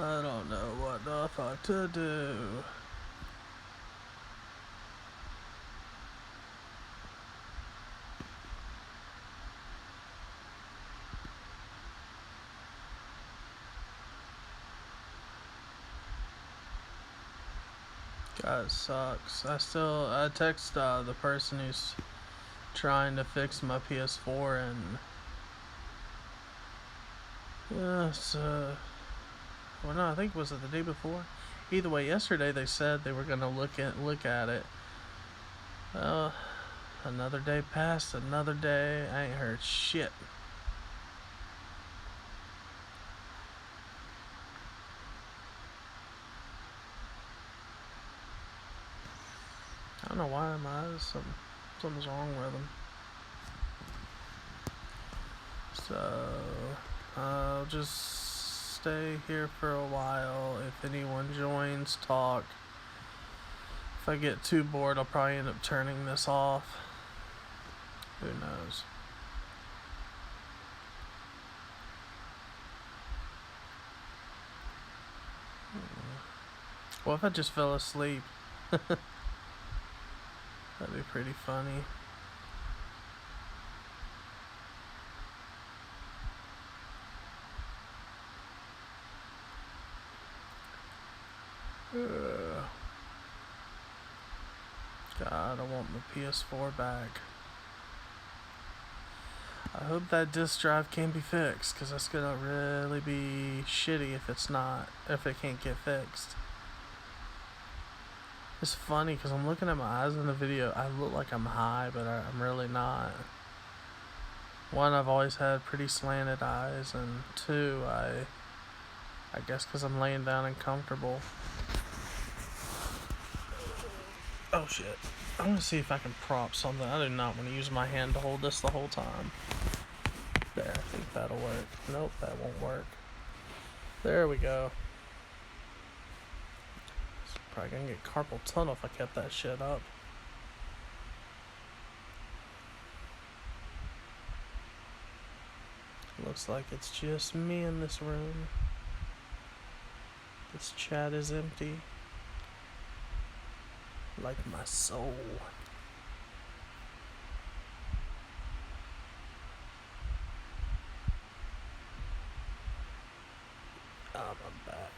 I don't know what the fuck to do. God, it sucks. I text the person who's trying to fix my ps4, and well, no, I think, was it the day before? Either way, yesterday they said they were gonna look at it. Another day passed, another day. I ain't heard shit. I don't know why my eyes. Something's wrong with them. So I'll just stay here for a while. If anyone joins, talk. If I get too bored, I'll probably end up turning this off. Who knows? What if I just fell asleep? That'd be pretty funny. God, I want my ps4 back. I hope that disk drive can be fixed, because that's gonna really be shitty if it can't get fixed. It's funny because I'm looking at my eyes in the video. I look like I'm high, but I'm really not. One, I've always had pretty slanted eyes, and two, I guess because I'm laying down and comfortable. Oh shit. I'm gonna see if I can prop something. I do not want to use my hand to hold this the whole time. There, I think that'll work. Nope, that won't work. There we go. Probably gonna get carpal tunnel if I kept that shit up. Looks like it's just me in this room. This chat is empty. Like my soul. I'm back.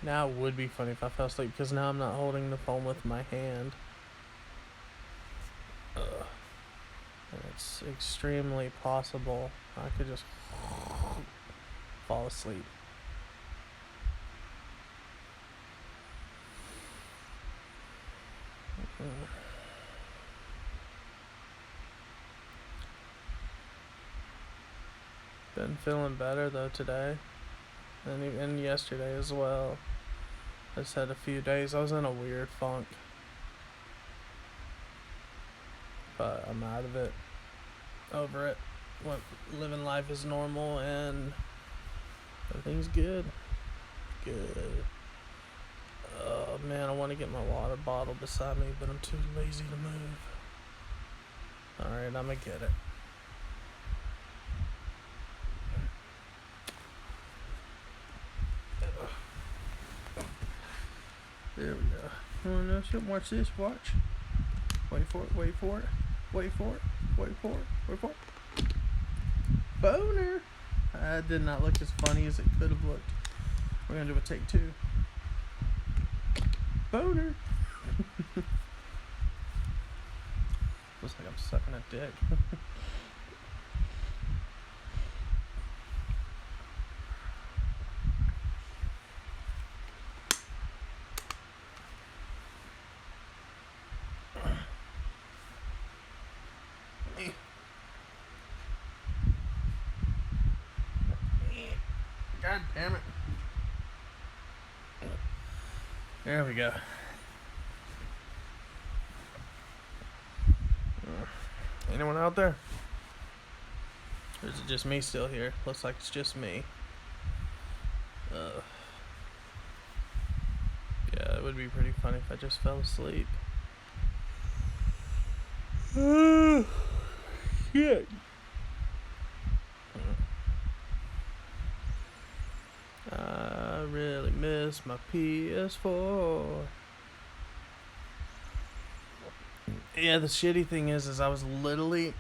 Now it would be funny if I fell asleep, because now I'm not holding the phone with my hand. And it's extremely possible I could just fall asleep. Been feeling better though today, and even yesterday as well. I just had a few days I was in a weird funk, but I'm out of it, over it. Living life is normal, and everything's good. Oh man, I want to get my water bottle beside me, but I'm too lazy to move. Alright, I'm gonna get it. There we go. Oh no, shit, watch this, watch. Wait for it, wait for it, wait for it, wait for it, wait for it. Boner! That did not look as funny as it could have looked. We're gonna do a take two. Boner! Looks like I'm sucking a dick. God damn it. There we go. Anyone out there? Or is it just me still here? Looks like it's just me. Yeah, it would be pretty funny if I just fell asleep. Shit. I really miss my ps4. Yeah, the shitty thing is I was literally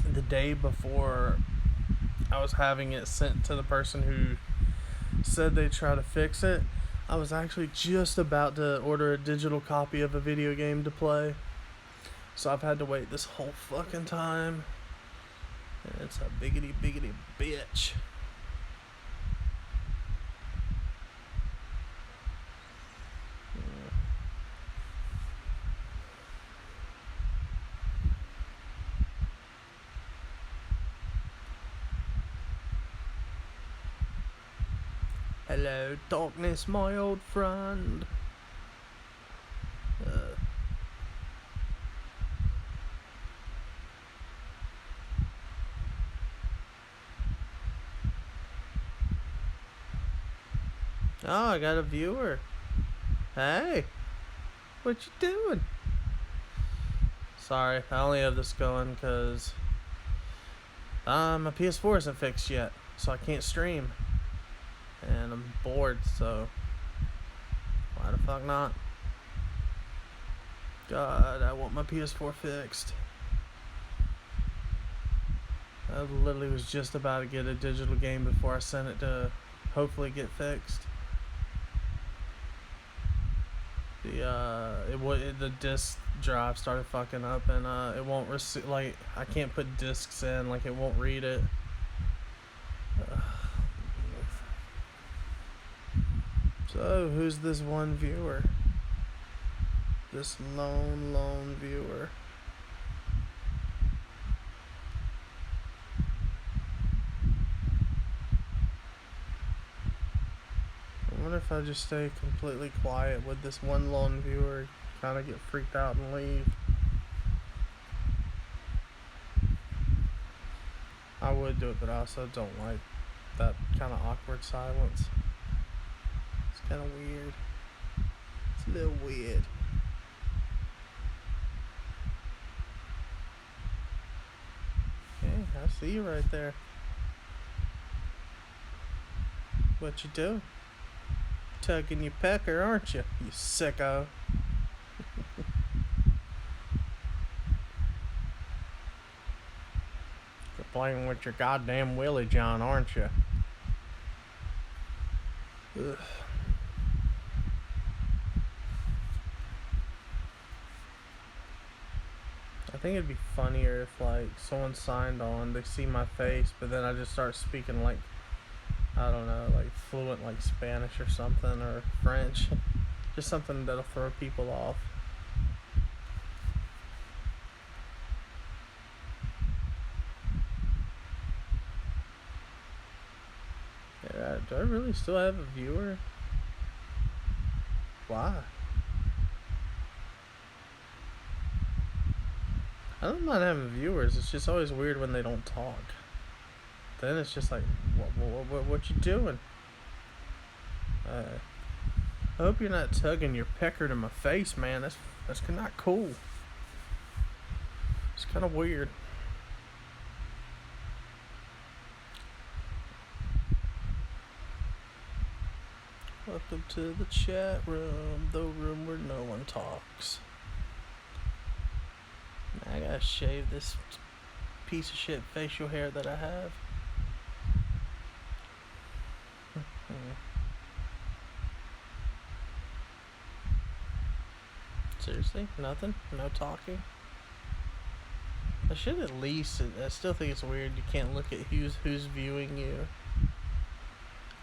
the day before I was having it sent to the person who said they'd try to fix it. I was actually just about to order a digital copy of a video game to play. So I've had to wait this whole fucking time. And it's a biggity bitch. Hello, darkness, my old friend. Oh, I got a viewer. Hey, what you doing? Sorry, I only have this going because my PS4 isn't fixed yet, so I can't stream. And I'm bored, so why the fuck not? God, I want my PS4 fixed. I literally was just about to get a digital game before I sent it to hopefully get fixed. The disc drive started fucking up, and it won't receive, like, I can't put discs in, like, it won't read it. So who's this one viewer? This lone viewer. I wonder if I just stay completely quiet, would this one lone viewer kind of get freaked out and leave? I would do it, but I also don't like that kind of awkward silence. It's kind of weird. It's a little weird. Okay, I see you right there. What you do? Tugging your pecker, aren't you, you sicko? You're playing with your goddamn Willie John, aren't you? Ugh. I think it'd be funnier if, like, someone signed on, they see my face, but then I just start speaking, like, I don't know, like fluent, like Spanish or something, or French. Just something that'll throw people off. Yeah, do I really still have a viewer? Why? I don't mind having viewers, it's just always weird when they don't talk. Then it's just like, what you doing? I hope you're not tugging your pecker to my face, man. That's not cool. It's kind of weird. Welcome to the chat room, the room where no one talks. I gotta shave this piece of shit facial hair that I have. Seriously? Nothing? No talking? I should at least, I still think it's weird you can't look at who's viewing you.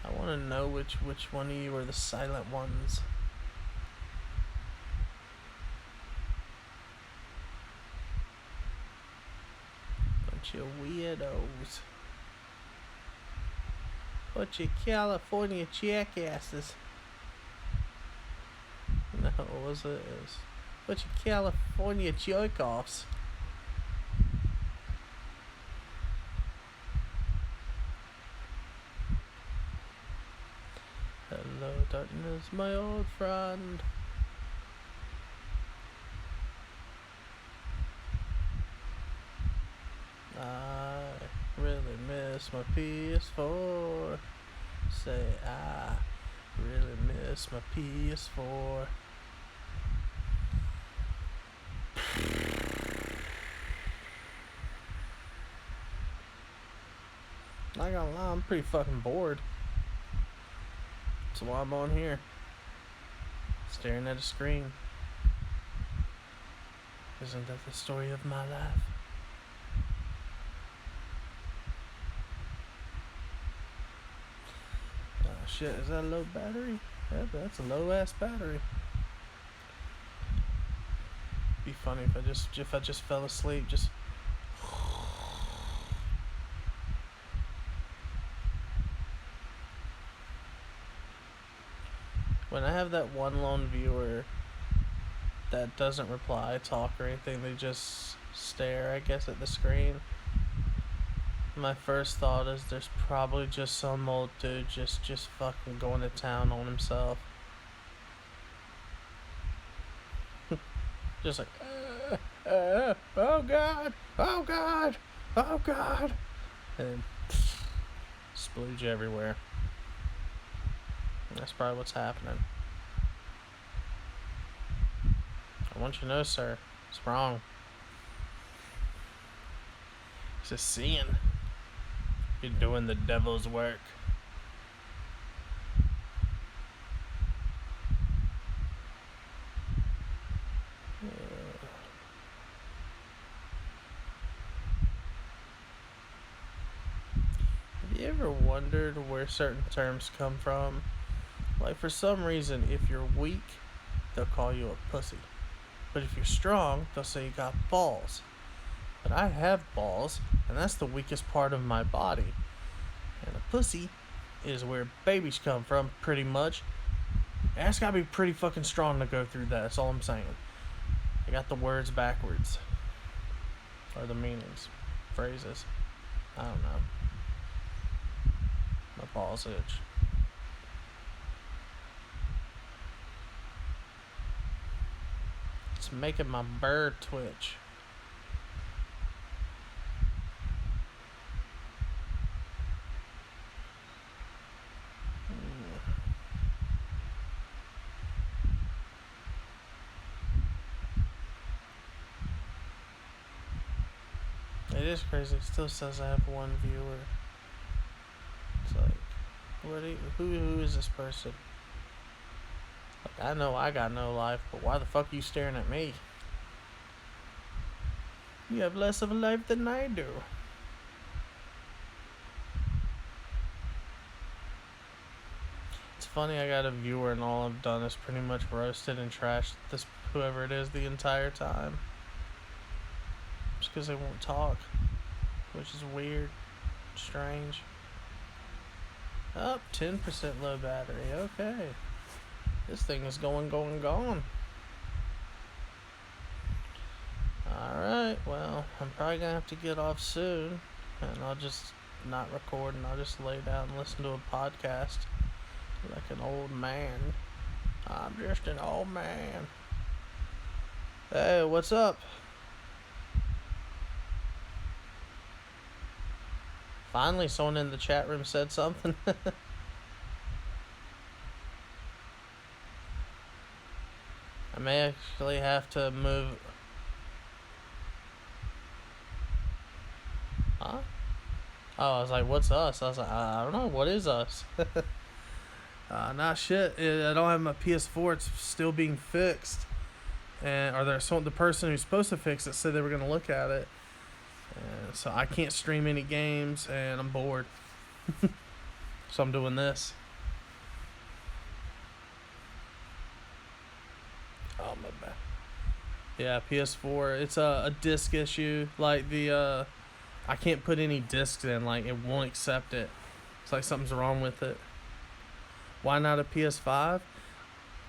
I want to know which one of you are the silent ones. Bunch of weirdos. Bunch of California jackasses. No, what was it? It was a bunch of California jerk-offs. Darkness, my old friend. I really miss my ps4. Say I really miss my ps4. Not gonna lie, I'm pretty fucking bored. That's why I'm on here, staring at a screen. Isn't that the story of my life? Oh shit, is that a low battery? Yeah, that's a low ass battery. Be funny if I just fell asleep, just when I have that one lone viewer that doesn't reply, talk, or anything, they just stare, I guess, at the screen. My first thought is there's probably just some old dude just fucking going to town on himself. Just like, oh god, oh god, oh god, and splooge everywhere. That's probably what's happening. I want you to know, sir, it's wrong. It's a sin. You're doing the devil's work. Have you ever wondered where certain terms come from? Like, for some reason, if you're weak, they'll call you a pussy. But if you're strong, they'll say you got balls. But I have balls, and that's the weakest part of my body. And a pussy is where babies come from, pretty much. And that's gotta be pretty fucking strong to go through that, that's all I'm saying. I got the words backwards. Or the meanings. Phrases. I don't know. My balls itch. It's making my bird twitch. It is crazy. It still says I have one viewer. It's like, who is this person? Like, I know I got no life, but why the fuck are you staring at me? You have less of a life than I do. It's funny, I got a viewer and all I've done is pretty much roasted and trashed this whoever it is the entire time. Just because they won't talk, which is weird, strange. Up, 10% low battery. Okay, this thing is going. Alright, well, I'm probably gonna have to get off soon, and I'll just not record, and I'll just lay down and listen to a podcast like an old man. I'm just an old man. Hey, what's up? Finally, someone in the chat room said something. I may actually have to move. Huh? Oh, I was like, what's us? I was like, I don't know, what is us? Nah, shit. I don't have my PS4. It's still being fixed. Or the person who's supposed to fix it said they were going to look at it. So I can't stream any games, and I'm bored. So I'm doing this. Oh, my bad. Yeah, PS4. It's a disc issue. Like, I can't put any discs in. Like, it won't accept it. It's like something's wrong with it. Why not a PS5?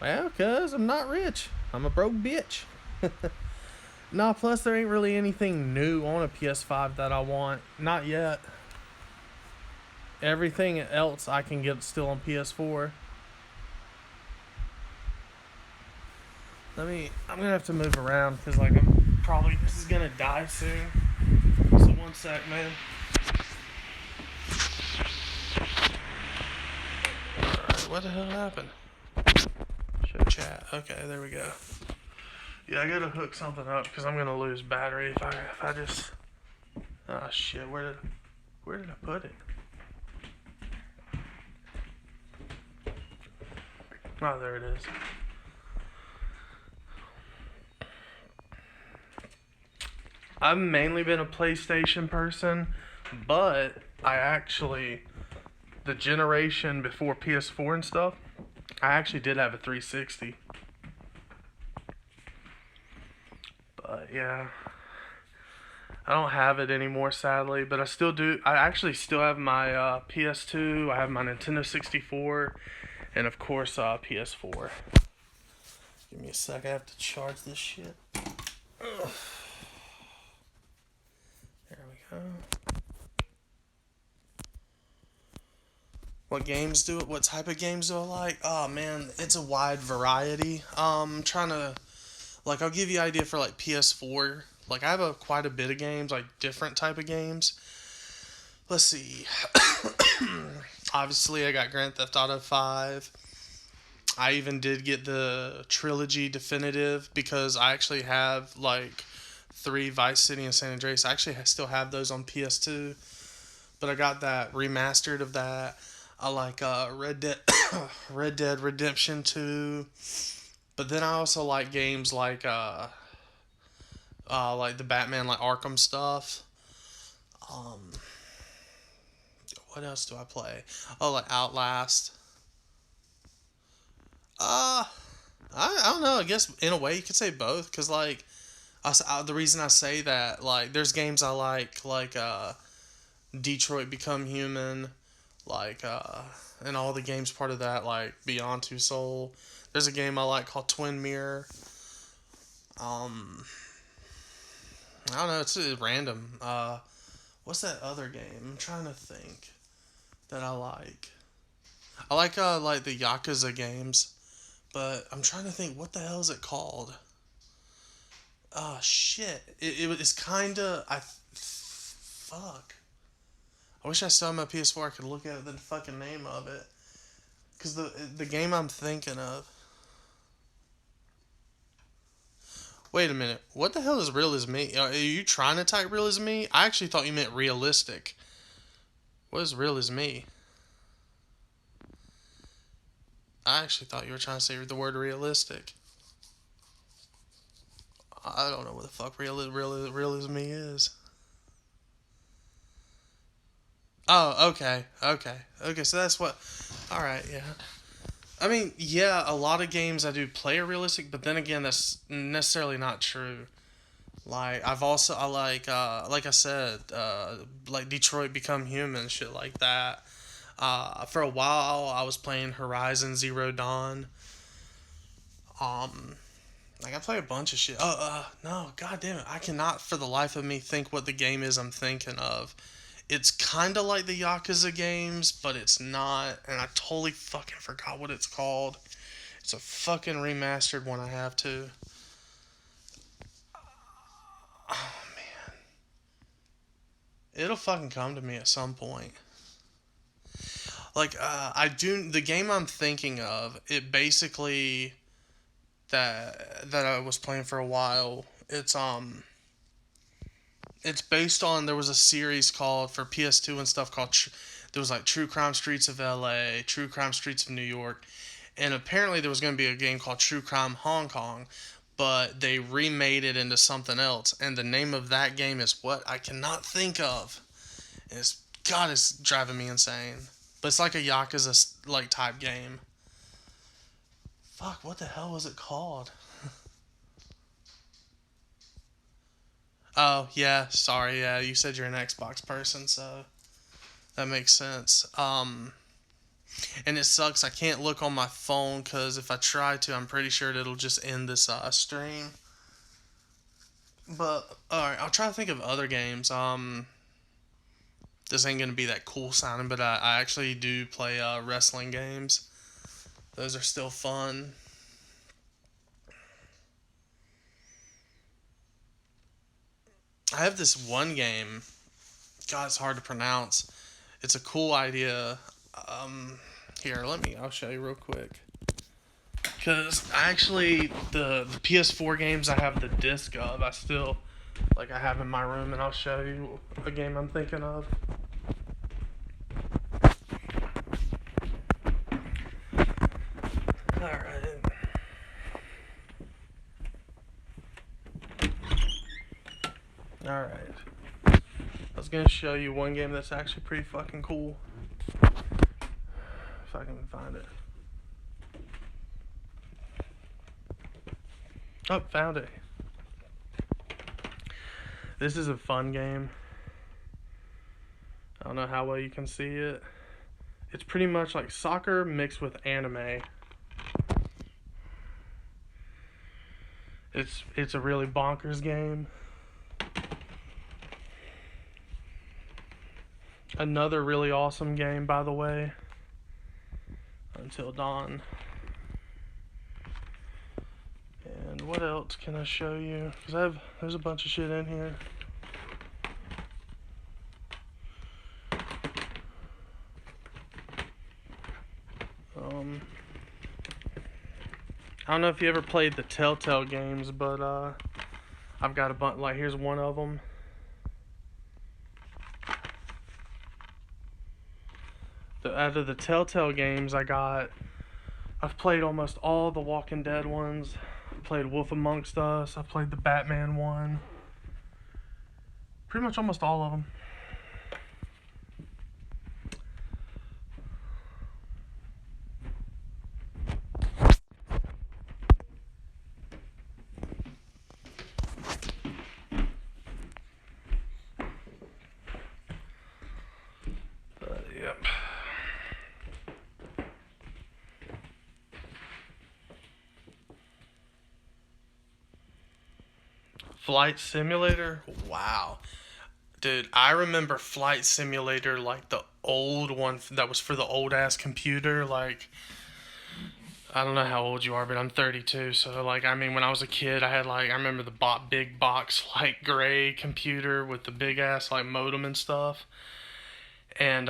Well, because I'm not rich. I'm a broke bitch. No, plus there ain't really anything new on a PS5 that I want. Not yet. Everything else I can get still on PS4. I'm gonna have to move around because like I'm probably this is gonna die soon. So one sec, man. Alright, what the hell happened? Show chat. Okay, there we go. Yeah, I gotta hook something up because I'm gonna lose battery if I just. Oh shit! Where did I put it? Oh, there it is. I've mainly been a PlayStation person, but I actually, the generation before PS4 and stuff, I actually did have a 360. But yeah, I don't have it anymore, sadly, but I still do. I actually still have my PS2, I have my Nintendo 64, and of course PS4. Give me a sec, I have to charge this shit. Ugh. There we go. What type of games do I like? Oh man, it's a wide variety. Trying to, like, I'll give you an idea for like PS4. Like, I have quite a bit of games, like different type of games. Let's see. Obviously, I got Grand Theft Auto 5. I even did get the trilogy definitive because I actually have like 3 Vice City and San Andreas. I actually still have those on PS2, but I got that remastered of that. I like Red Dead Redemption 2, but then I also like games like the Batman like Arkham stuff. Um, what else do I play? Oh, like Outlast. Uh, I don't know. I guess in a way you could say both, cause like the reason I say that, like, there's games I like Detroit Become Human, like and all the games part of that, like Beyond Two Soul. There's a game I like called Twin Mirror. Um, I don't know. It's random. What's that other game? I'm trying to think that I like. I like the Yakuza games, but I'm trying to think what the hell is it called. Oh shit! It's kinda fuck. I wish I still had my PS4. I could look at the fucking name of it. Cause the game I'm thinking of. Wait a minute. What the hell is real as me? Are you trying to type real as me? I actually thought you meant realistic. What is real as me? I actually thought you were trying to say the word realistic. I don't know what the fuck real as me is. Oh, okay. So that's what. All right, yeah. I mean, yeah, a lot of games I do play are realistic, but then again, that's necessarily not true. Like I like I said, like Detroit Become Human, shit like that. For a while, I was playing Horizon Zero Dawn. Um, like I play a bunch of shit. No, god damn it, I cannot for the life of me think what the game is I'm thinking of. It's kind of like the Yakuza games, but it's not, and I totally fucking forgot what it's called. It's a fucking remastered one I have too. Oh man, it'll fucking come to me at some point. Like I do the game I'm thinking of. It basically that I was playing for a while. It's based on there was a series called for PS2 and stuff called there was like True Crime Streets of LA, True Crime Streets of New York, and apparently there was going to be a game called True Crime Hong Kong, but they remade it into something else, and the name of that game is what I cannot think of. And it's driving me insane. But it's like a Yakuza like type game. Fuck, what the hell was it called? Oh, yeah, sorry, yeah, you said you're an Xbox person, so that makes sense. And it sucks, I can't look on my phone, because if I try to, I'm pretty sure it'll just end this stream. But, alright, I'll try to think of other games. This ain't gonna be that cool sounding, but I actually do play wrestling games. Those are still fun. I have this one game. God, it's hard to pronounce. It's a cool idea. Here, I'll show you real quick. Because actually, the PS4 games I have the disc of, I have in my room, and I'll show you a game I'm thinking of. Alright. Alright. I was going to show you one game that's actually pretty fucking cool. If I can find it. Oh, found it. This is a fun game. I don't know how well you can see it. It's pretty much like soccer mixed with anime. It's a really bonkers game. Another really awesome game, by the way. Until Dawn. And what else can I show you? Because there's a bunch of shit in here. I don't know if you ever played the Telltale games, but I've got a bunch. Like, here's one of them. Out of the Telltale games, I've played almost all the Walking Dead ones. I played Wolf Amongst Us. I played the Batman one. Pretty much almost all of them. Yep. Flight Simulator? Wow. Dude, I remember Flight Simulator, like the old one that was for the old ass computer. Like, I don't know how old you are, but I'm 32. So, like, I mean, when I was a kid, I remember the big box, like, gray computer with the big ass, like, modem and stuff. And,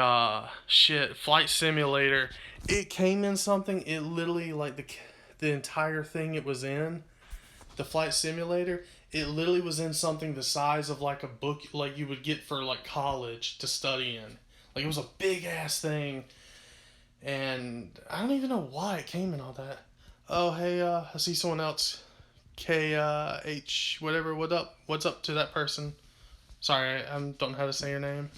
Flight Simulator, it came in something, it literally, like, the entire thing it was in, the Flight Simulator, it literally was in something the size of, like, a book, like, you would get for, like, college to study in. Like, it was a big ass thing. And I don't even know why it came in all that. Oh, hey, I see someone else. H, whatever, what up? What's up to that person? Sorry, I don't know how to say your name.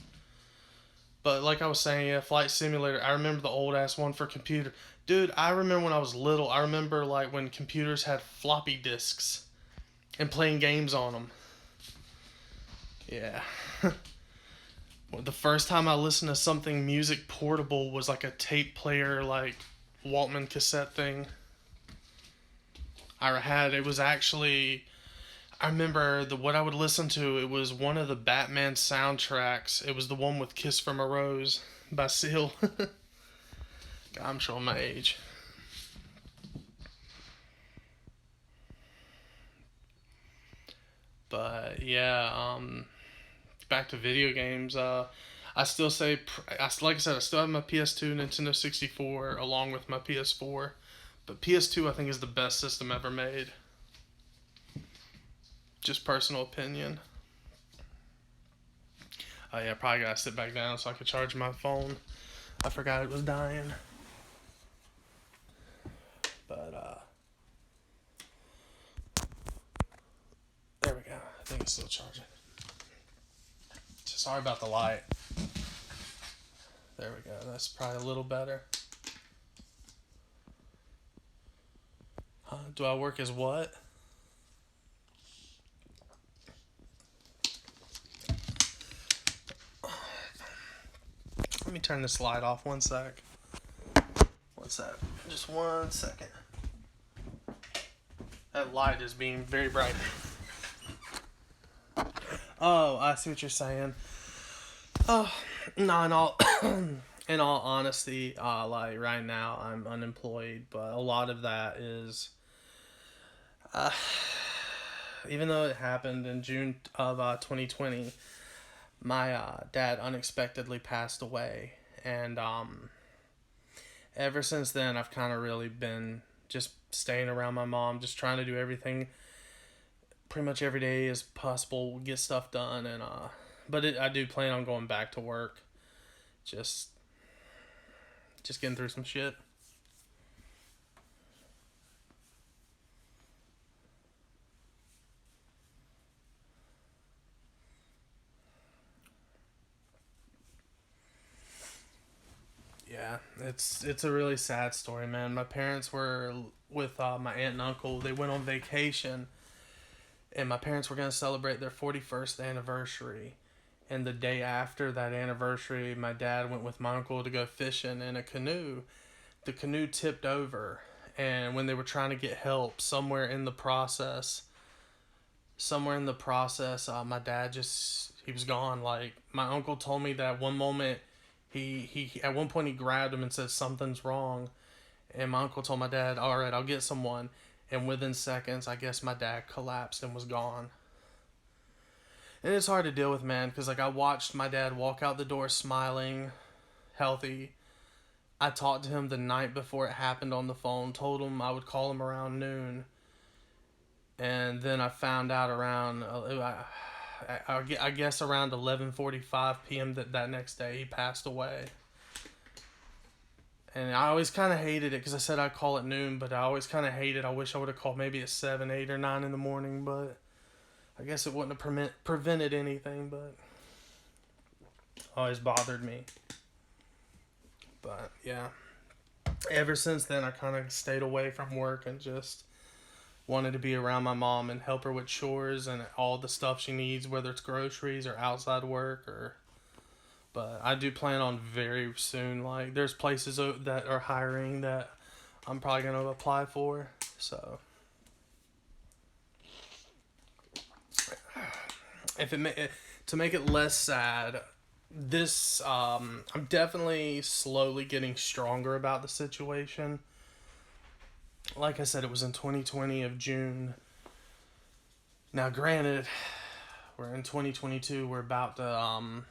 But like I was saying, yeah, Flight Simulator, I remember the old ass one for computer. Dude, I remember when I was little, I remember like when computers had floppy disks and playing games on them. Yeah. The first time I listened to something music portable was like a tape player, like Walkman cassette thing. It was actually, I remember what I would listen to, it was one of the Batman soundtracks. It was the one with Kiss from a Rose by Seal. God, I'm showing my age. But yeah, back to video games. I still say, like I said, I still have my PS2, Nintendo 64, along with my PS4. But PS2, I think, is the best system ever made. Just personal opinion. Oh yeah, probably gotta sit back down so I could charge my phone. I forgot it was dying. But there we go. I think it's still charging. Sorry about the light. There we go. That's probably a little better. Do I work as what? Let me turn this light off 1 sec. What's that? Just 1 second. That light is being very bright. Oh, I see what you're saying. Oh, no, in all honesty, like right now I'm unemployed, but a lot of that is, even though it happened in June of 2020, my dad unexpectedly passed away, and ever since then, I've kind of really been just staying around my mom, just trying to do everything pretty much every day as possible, get stuff done, and I do plan on going back to work, just getting through some shit. Yeah, it's a really sad story, man. My parents were with my aunt and uncle. They went on vacation, and my parents were gonna celebrate their 41st anniversary. And the day after that anniversary, my dad went with my uncle to go fishing in a canoe. The canoe tipped over, and when they were trying to get help, my dad just he was gone. Like, my uncle told me that one moment, he at one point he grabbed him and said something's wrong, and my uncle told my dad, "All right, I'll get someone." And within seconds, I guess my dad collapsed and was gone. And it's hard to deal with, man, because like I watched my dad walk out the door smiling, healthy. I talked to him the night before it happened on the phone, told him I would call him around noon, and then I found out around I guess around 11:45 p.m. that next day he passed away. And I always kind of hated it because I said I'd call at noon, but I always kind of hated. I wish I would have called maybe at 7, 8, or 9 in the morning, but I guess it wouldn't have prevented anything, but always bothered me. But yeah, ever since then I kind of stayed away from work and just wanted to be around my mom and help her with chores and all the stuff she needs, whether it's groceries or outside work or. But I do plan on very soon. Like, there's places that are hiring that I'm probably gonna apply for. So, to make it less sad, this I'm definitely slowly getting stronger about the situation. Like I said, it was in 2020 of June. Now, granted, we're in 2022. We're about to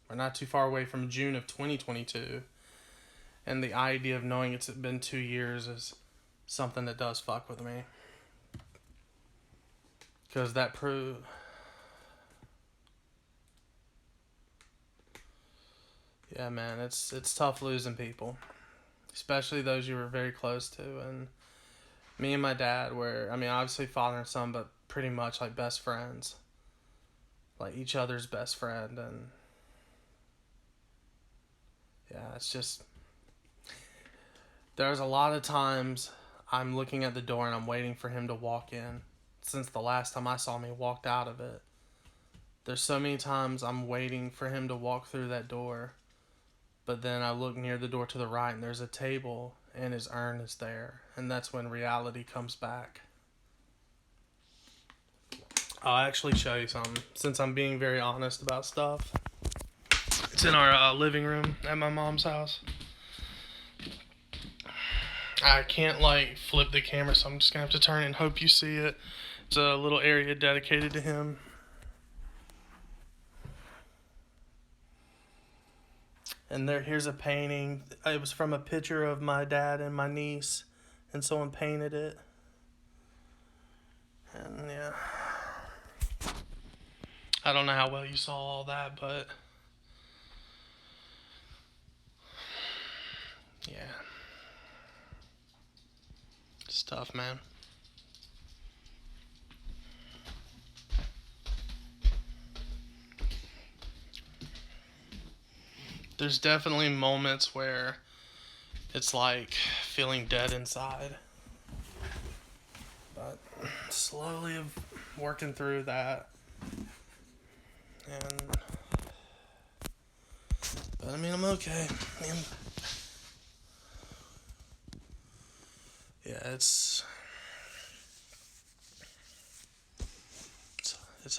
we're not too far away from June of 2022. And the idea of knowing it's been 2 years is something that does fuck with me. Because that yeah, man, it's tough losing people. Especially those you were very close to. And me and my dad were, I mean, obviously father and son, but pretty much like best friends. Like each other's best friend. And yeah, it's just, there's a lot of times I'm looking at the door and I'm waiting for him to walk in. Since the last time I saw him, he walked out of it. There's so many times I'm waiting for him to walk through that door, but then I look near the door to the right and there's a table and his urn is there. And that's when reality comes back. I'll actually show you something, since I'm being very honest about stuff. It's in our living room at my mom's house. I can't like flip the camera, so I'm just gonna have to turn it and hope you see it. It's a little area dedicated to him. And here's a painting. It was from a picture of my dad and my niece, and someone painted it. And yeah, I don't know how well you saw all that, but yeah, it's tough, man. There's definitely moments where it's like feeling dead inside. But slowly working through that. But I mean, I'm okay. Yeah, it's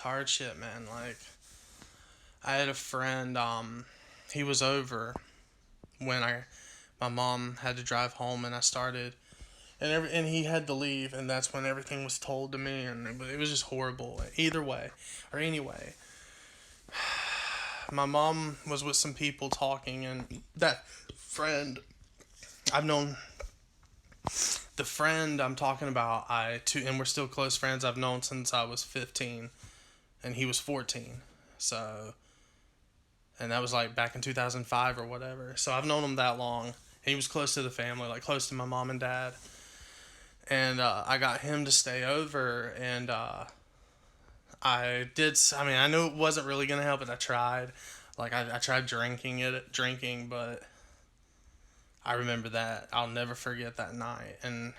hard shit, man. Like, I had a friend, he was over when my mom had to drive home, and I started and he had to leave, and that's when everything was told to me, and it was just horrible. Either way, or anyway, my mom was with some people talking, and that friend I've known, the friend I'm talking about, and we're still close friends. I've known since I was 15, and he was 14. So, and that was like back in 2005 or whatever. So I've known him that long. He was close to the family, like close to my mom and dad. And I got him to stay over, and I did. I mean, I knew it wasn't really gonna help, but I tried. Like I tried drinking, but I remember that. I'll never forget that night, and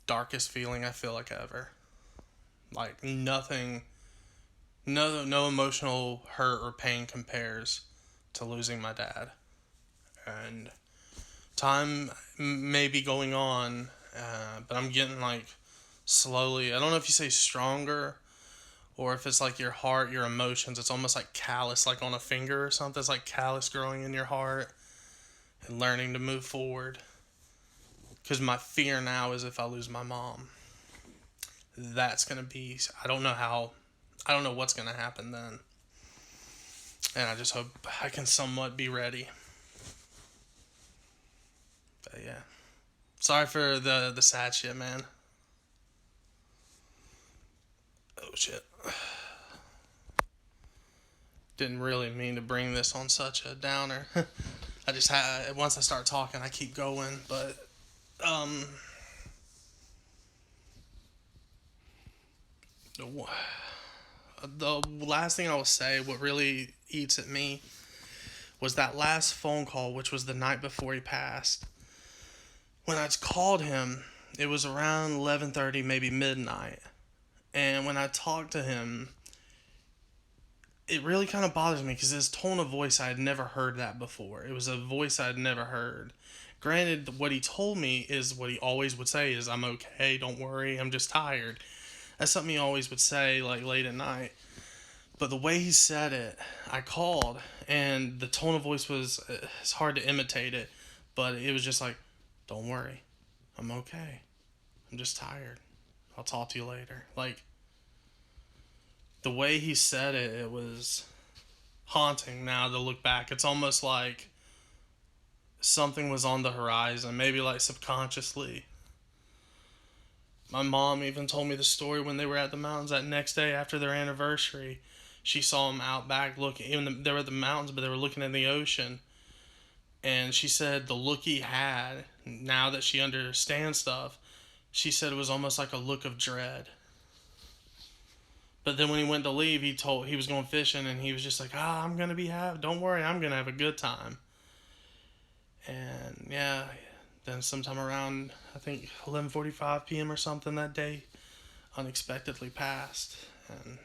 darkest feeling I feel like ever. Like nothing, no emotional hurt or pain compares to losing my dad. And time may be going on, but I'm getting like slowly. I don't know if you say stronger or if it's like your heart, your emotions. It's almost like callus, like on a finger or something. It's like callus growing in your heart and learning to move forward. Because my fear now is if I lose my mom, that's gonna be. I don't know how. I don't know what's gonna happen then. And I just hope I can somewhat be ready. But yeah. Sorry for the sad shit, man. Oh shit. Didn't really mean to bring this on such a downer. I just once I start talking, I keep going. But um, the last thing I will say, what really eats at me, was that last phone call, which was the night before he passed. When I called him, it was around 11:30, maybe midnight. And when I talked to him, it really kind of bothers me because his tone of voice, I had never heard that before. It was a voice I'd never heard. Granted, what he told me is what he always would say is, "I'm okay, don't worry, I'm just tired." That's something he always would say, like, late at night. But the way he said it, I called, and the tone of voice was, it's hard to imitate it, but it was just like, "Don't worry, I'm okay. I'm just tired. I'll talk to you later." Like, the way he said it, it was haunting now to look back. It's almost like something was on the horizon, maybe like subconsciously. My mom even told me the story when they were at the mountains that next day after their anniversary. She saw him out back looking. Even they were at the mountains, but they were looking at the ocean. And she said the look he had, now that she understands stuff, she said it was almost like a look of dread. But then when he went to leave, he was going fishing, and he was just like, I'm gonna don't worry, I'm gonna have a good time. And yeah, then sometime around, I think 11:45 p.m. or something that day, unexpectedly passed. And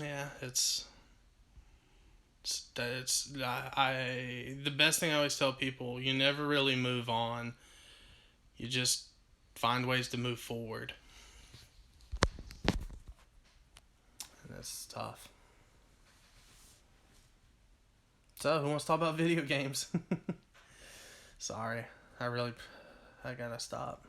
yeah, the best thing I always tell people, you never really move on. You just find ways to move forward. And that's tough. So, who wants to talk about video games? Sorry, I gotta stop.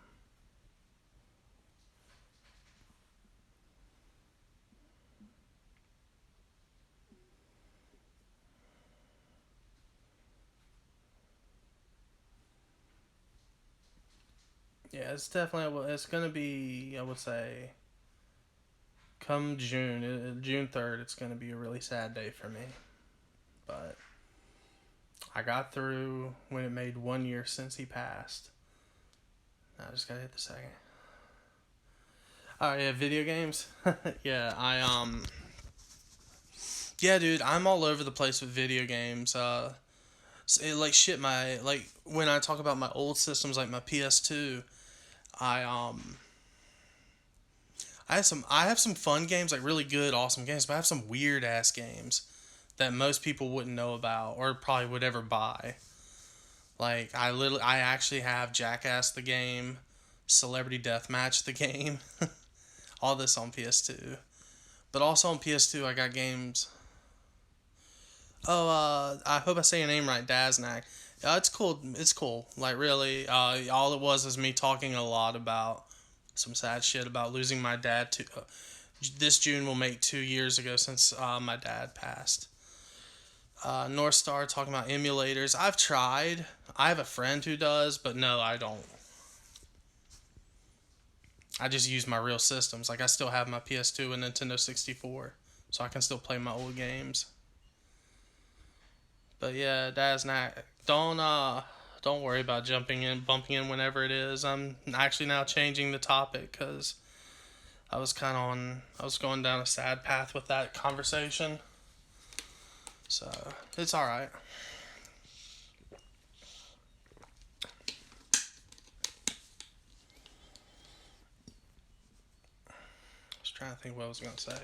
Yeah, it's gonna be, I would say, come June 3rd, it's gonna be a really sad day for me. But I got through when it made 1 year since he passed. I just gotta hit the second. Oh yeah, video games. Yeah, yeah, dude, I'm all over the place with video games. Like shit, like when I talk about my old systems, like my PS2, I I have some fun games, like really good, awesome games, but I have some weird ass games that most people wouldn't know about or probably would ever buy. Like I actually have Jackass the game, Celebrity Deathmatch the game, all this on PS2. But also on PS2, I got games. Oh, I hope I say your name right, Daznak. It's cool. It's cool. Like really, all it was is me talking a lot about some sad shit about losing my dad. To this June will make 2 years ago since my dad passed. North Star talking about emulators. I've tried. I have a friend who does, but no, I don't. I just use my real systems. Like I still have my PS2 and Nintendo 64, so I can still play my old games. But yeah, that's not. Don't worry about jumping in, bumping in whenever it is. I'm actually now changing the topic because I was going down a sad path with that conversation. So it's all right. I was trying to think what I was gonna say.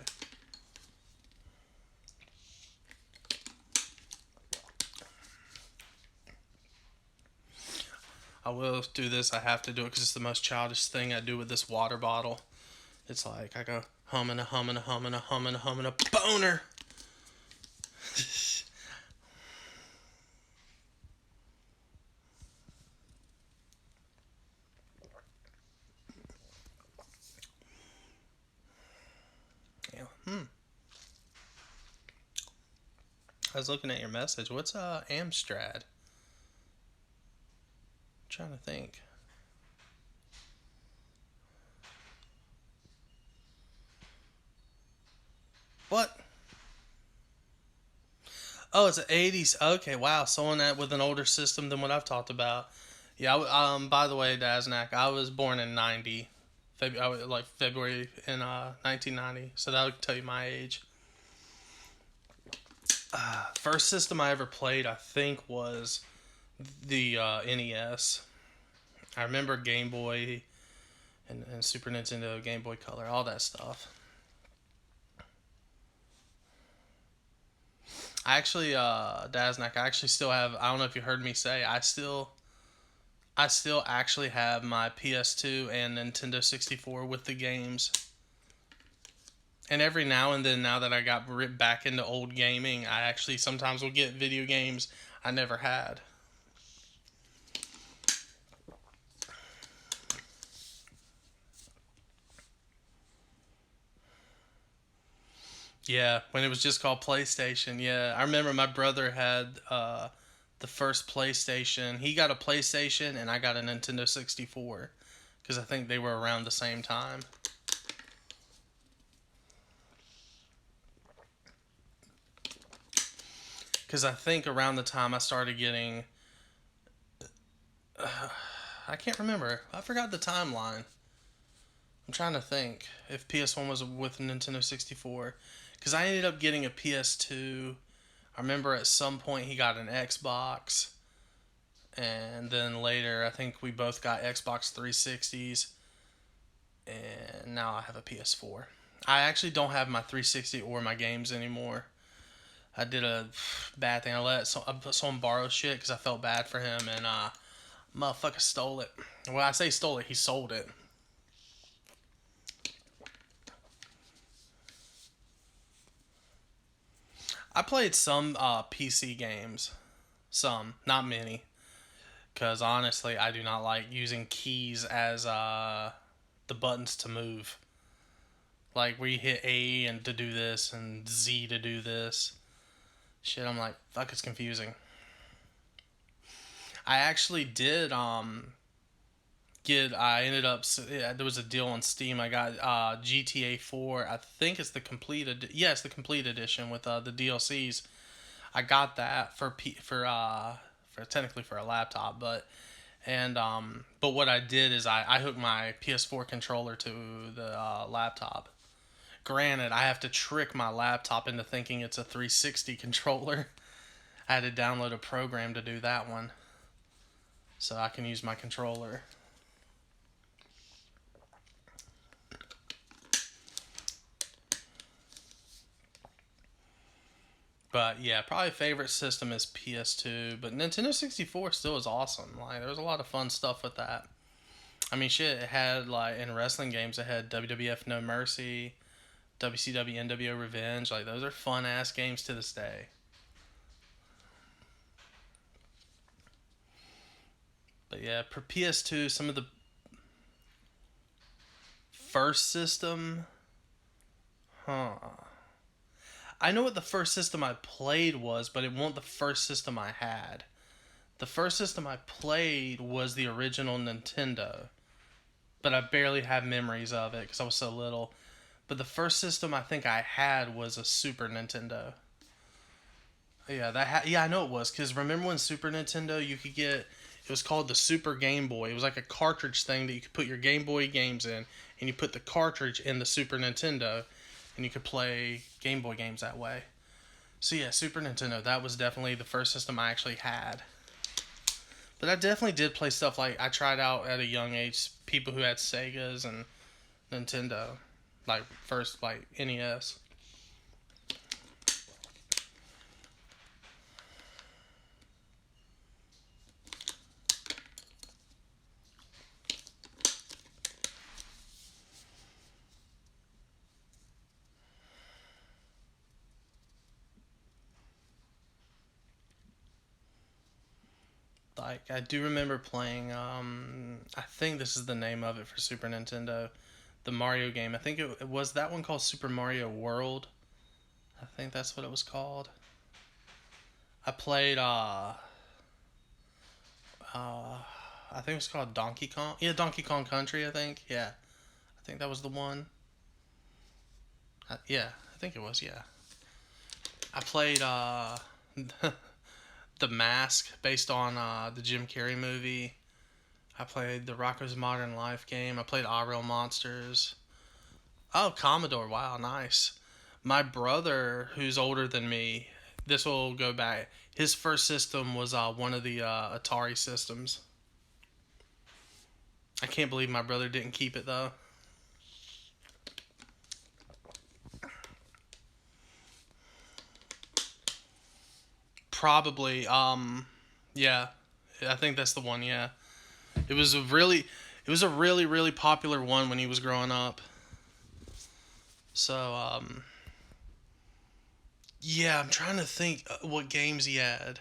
I will do this. I have to do it because it's the most childish thing I do with this water bottle. It's like I go humming a humming a humming a humming a humming a boner. Yeah. I was looking at your message. What's Amstrad? I'm trying to think. What? Oh, it's an '80s. Okay, wow. Someone that with an older system than what I've talked about. Yeah. By the way, Daznak, I was born in '90. Like February in 1990. So that would tell you my age. First system I ever played, I think, was the NES. I remember Game Boy and Super Nintendo, Game Boy Color, all that stuff. I actually, Daznak, I actually still have. I don't know if you heard me say. I still actually have my PS2 and Nintendo 64 with the games. And every now and then, now that I got ripped back into old gaming, I actually sometimes will get video games I never had. Yeah, when it was just called PlayStation. Yeah, I remember my brother had the first PlayStation. He got a PlayStation, and I got a Nintendo 64 because I think they were around the same time. Because I think around the time I started getting, I can't remember. I forgot the timeline. I'm trying to think if PS1 was with Nintendo 64. Because I ended up getting a PS2. I remember at some point he got an Xbox. And then later, I think we both got Xbox 360s. And now I have a PS4. I actually don't have my 360 or my games anymore. I did a bad thing. Someone borrow shit because I felt bad for him, and motherfucker stole it. When I say stole it, he sold it. I played some PC games. Some, not many. Because honestly, I do not like using keys as the buttons to move. Like where you hit A and to do this and Z to do this. Shit, I'm like, fuck, it's confusing. I actually did get. I ended up. Yeah, there was a deal on Steam. I got GTA 4. I think it's the complete. Yes, the complete edition with the DLCs. I got that for technically for a laptop, but what I did is I hooked my PS4 controller to the laptop. Granted, I have to trick my laptop into thinking it's a 360 controller. I had to download a program to do that one, so I can use my controller. But yeah, probably favorite system is PS2, but Nintendo 64 still is awesome. Like there was a lot of fun stuff with that. I mean, shit, it had like in wrestling games, it had WWF No Mercy, WCW NWO Revenge. Like those are fun ass games to this day. But yeah, for PS2, some of the first system, huh? I know what the first system I played was, but it wasn't the first system I had. The first system I played was the original Nintendo, but I barely have memories of it because I was so little. But the first system I think I had was a Super Nintendo. Yeah, yeah, I know it was because remember when Super Nintendo you could get it was called the Super Game Boy. It was like a cartridge thing that you could put your Game Boy games in, and you put the cartridge in the Super Nintendo, and you could play Game Boy games that way. So yeah, Super Nintendo. That was definitely the first system I actually had. But I definitely did play stuff like I tried out at a young age. People who had Segas and Nintendo, like first like NES. Like I do remember playing. I think this is the name of it for Super Nintendo, the Mario game. I think it was that one called Super Mario World. I think that's what it was called. I played. Uh, I think it was called Donkey Kong. Yeah, Donkey Kong Country. I think. Yeah, I think that was the one. Yeah, I think it was. Yeah, I played. The Mask, based on the Jim Carrey movie. I played the Rocko's Modern Life game. I played Real Monsters. Oh, Commodore. Wow, nice. My brother, who's older than me, this will go back. His first system was one of the Atari systems. I can't believe my brother didn't keep it though. Probably. Yeah, I think that's the one. Yeah, it was a really, really popular one when he was growing up. So, yeah, I'm trying to think what games he had.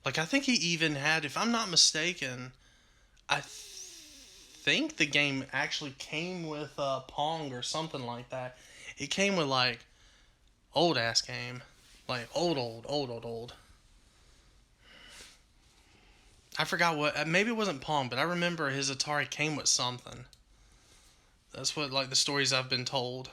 Like, I think he even had, if I'm not mistaken, think the game actually came with Pong or something like that. It came with like old ass game, like old. I forgot what. Maybe it wasn't Pong, but I remember his Atari came with something. That's what like the stories I've been told.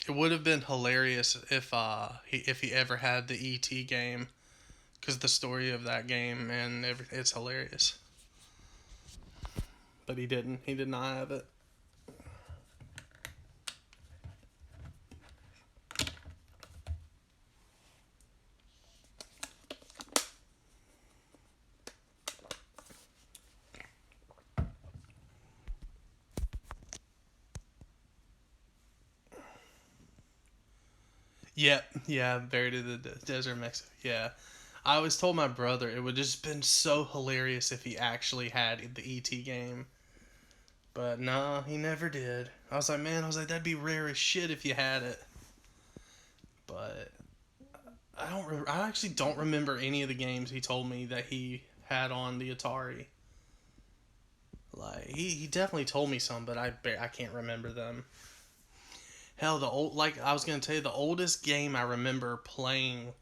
It would have been hilarious if he ever had the ET game, because the story of that game and everything, it's hilarious. But he didn't. He did not have it. Yeah, yeah, buried in the desert, Mexico. Yeah, I always told my brother it would just been so hilarious if he actually had the ET game. But no, he never did. I was like, man, I was like, that'd be rare as shit if you had it. But I don't. I actually don't remember any of the games he told me that he had on the Atari. Like he definitely told me some, but I can't remember them. Hell, the old like I was gonna tell you the oldest game I remember playing,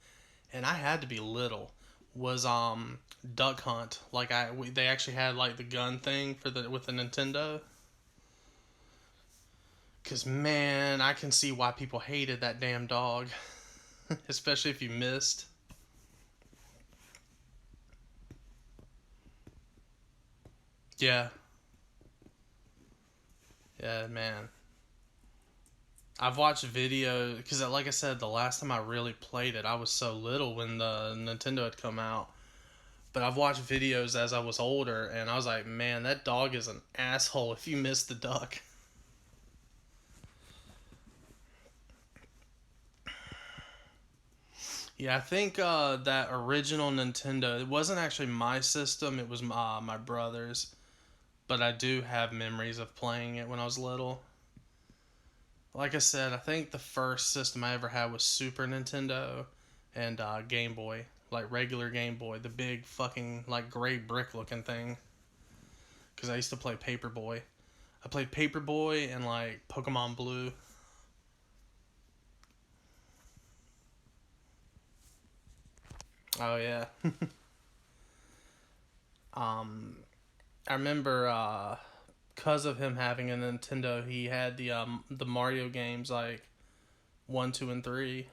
and I had to be little, was Duck Hunt. Like they actually had like the gun thing for the with the Nintendo. Cause man, I can see why people hated that damn dog, especially if you missed. Yeah, yeah, man. I've watched videos because, like I said, the last time I really played it, I was so little when the Nintendo had come out. But I've watched videos as I was older, and I was like, man, that dog is an asshole if you miss the duck. Yeah, I think that original Nintendo, it wasn't actually my system, it was my brother's. But I do have memories of playing it when I was little. like I said, I think the first system I ever had was Super Nintendo and Game Boy, like regular Game Boy, the big fucking like gray brick looking thing. Because I used to play Paperboy. I played Paperboy and like Pokemon Blue. Oh yeah. um, I remember because of him having a Nintendo, he had the Mario games like 1, 2, and 3. I